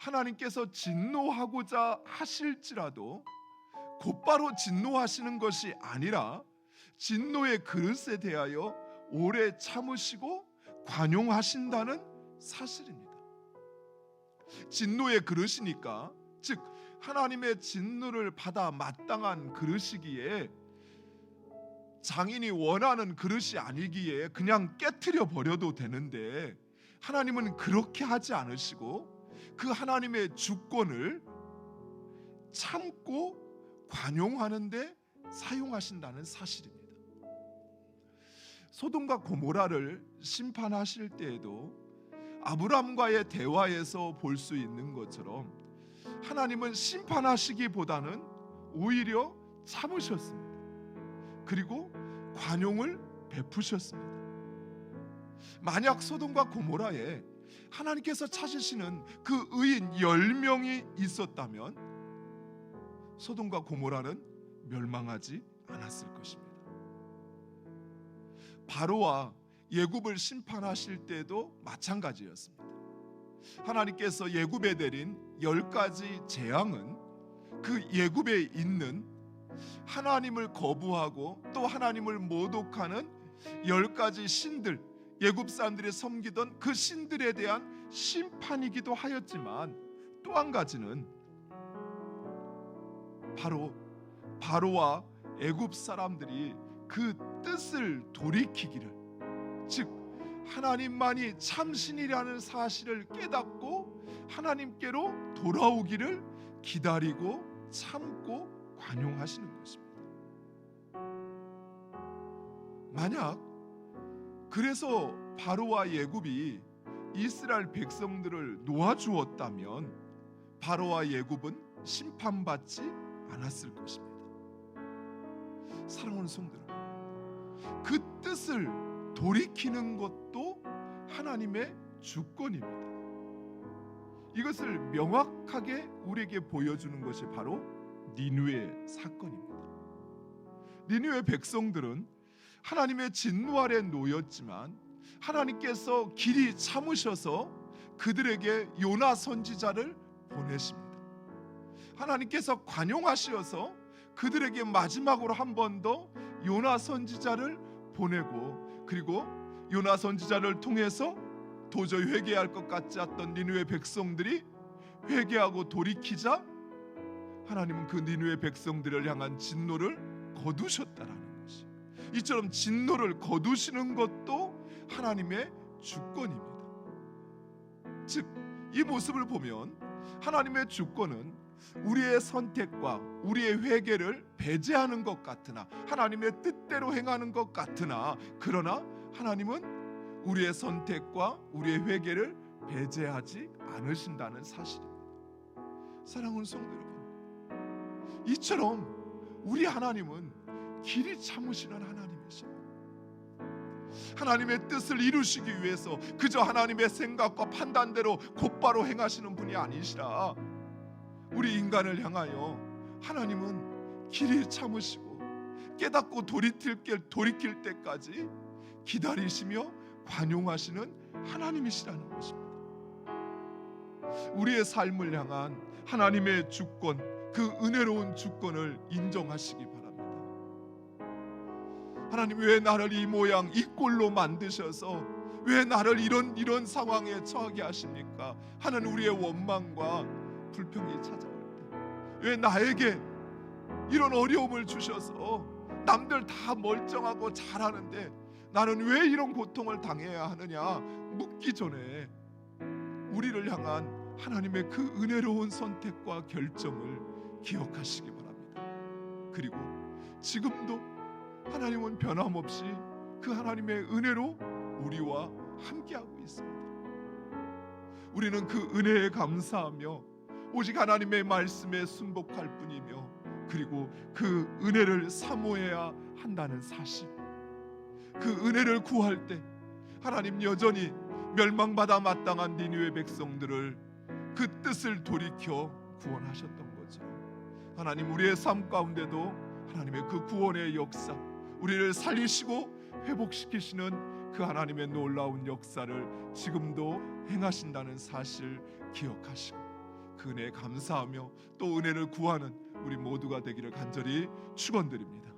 하나님께서 진노하고자 하실지라도 곧바로 진노하시는 것이 아니라 진노의 그릇에 대하여 오래 참으시고 관용하신다는 사실입니다. 진노의 그릇이니까, 즉 하나님의 진노를 받아 마땅한 그릇이기에, 장인이 원하는 그릇이 아니기에 그냥 깨트려 버려도 되는데, 하나님은 그렇게 하지 않으시고 그 하나님의 주권을 참고 관용하는 데 사용하신다는 사실입니다. 소돔과 고모라를 심판하실 때에도 아브람과의 대화에서 볼 수 있는 것처럼 하나님은 심판하시기보다는 오히려 참으셨습니다. 그리고 관용을 베푸셨습니다. 만약 소돔과 고모라에 하나님께서 찾으시는 그 의인 10명이 있었다면 소돔과 고모라는 멸망하지 않았을 것입니다. 바로와 예굽을 심판하실 때도 마찬가지였습니다. 하나님께서 예굽에 내린 10가지 재앙은 그 예굽에 있는 하나님을 거부하고 또 하나님을 모독하는 10가지 신들, 예굽 사람들이 섬기던 그 신들에 대한 심판이기도 하였지만, 또 한 가지는 바로와 애굽 사람들이 그 뜻을 돌이키기를, 즉 하나님만이 참신이라는 사실을 깨닫고 하나님께로 돌아오기를 기다리고 참고 관용하시는 것입니다. 만약 그래서 바로와 예굽이 이스라엘 백성들을 놓아주었다면 바로와 예굽은 심판받지 않았을 것입니다. 사랑하는 성도들, 그 뜻을 돌이키는 것도 하나님의 주권입니다. 이것을 명확하게 우리에게 보여주는 것이 바로 니느웨 사건입니다. 니느웨 백성들은 하나님의 진노 아래 놓였지만 하나님께서 길이 참으셔서 그들에게 요나 선지자를 보내십니다. 하나님께서 관용하셔서 그들에게 마지막으로 한 번 더 요나 선지자를 보내고, 그리고 요나 선지자를 통해서 도저히 회개할 것 같지 않던 니느웨 백성들이 회개하고 돌이키자 하나님은 그 니느웨 백성들을 향한 진노를 거두셨다라는 것이, 이처럼 진노를 거두시는 것도 하나님의 주권입니다. 즉, 이 모습을 보면 하나님의 주권은 우리의 선택과 우리의 회개를 배제하는 것 같으나, 하나님의 뜻대로 행하는 것 같으나, 그러나 하나님은 우리의 선택과 우리의 회개를 배제하지 않으신다는 사실입니다. 사랑하는 성도 여러분, 이처럼 우리 하나님은 길이 참으시는 하나님이십니다. 하나님의 뜻을 이루시기 위해서 그저 하나님의 생각과 판단대로 곧바로 행하시는 분이 아니시라, 우리 인간을 향하여 하나님은 길이 참으시고 깨닫고 돌이킬 때까지 기다리시며 관용하시는 하나님이시라는 것입니다. 우리의 삶을 향한 하나님의 주권, 그 은혜로운 주권을 인정하시기 바랍니다. 하나님, 왜 나를 이 모양 이 꼴로 만드셔서 왜 나를 이런 상황에 처하게 하십니까 하는 우리의 원망과 불평이 찾아올 때, 왜 나에게 이런 어려움을 주셔서 남들 다 멀쩡하고 잘하는데 나는 왜 이런 고통을 당해야 하느냐 묻기 전에 우리를 향한 하나님의 그 은혜로운 선택과 결정을 기억하시기 바랍니다. 그리고 지금도 하나님은 변함없이 그 하나님의 은혜로 우리와 함께하고 있습니다. 우리는 그 은혜에 감사하며 오직 하나님의 말씀에 순복할 뿐이며, 그리고 그 은혜를 사모해야 한다는 사실, 그 은혜를 구할 때 하나님 여전히 멸망받아 마땅한 니느웨 백성들을 그 뜻을 돌이켜 구원하셨던 것처럼, 하나님 우리의 삶 가운데도 하나님의 그 구원의 역사, 우리를 살리시고 회복시키시는 그 하나님의 놀라운 역사를 지금도 행하신다는 사실 기억하시고, 그 은혜에 감사하며 또 은혜를 구하는 우리 모두가 되기를 간절히 축원드립니다.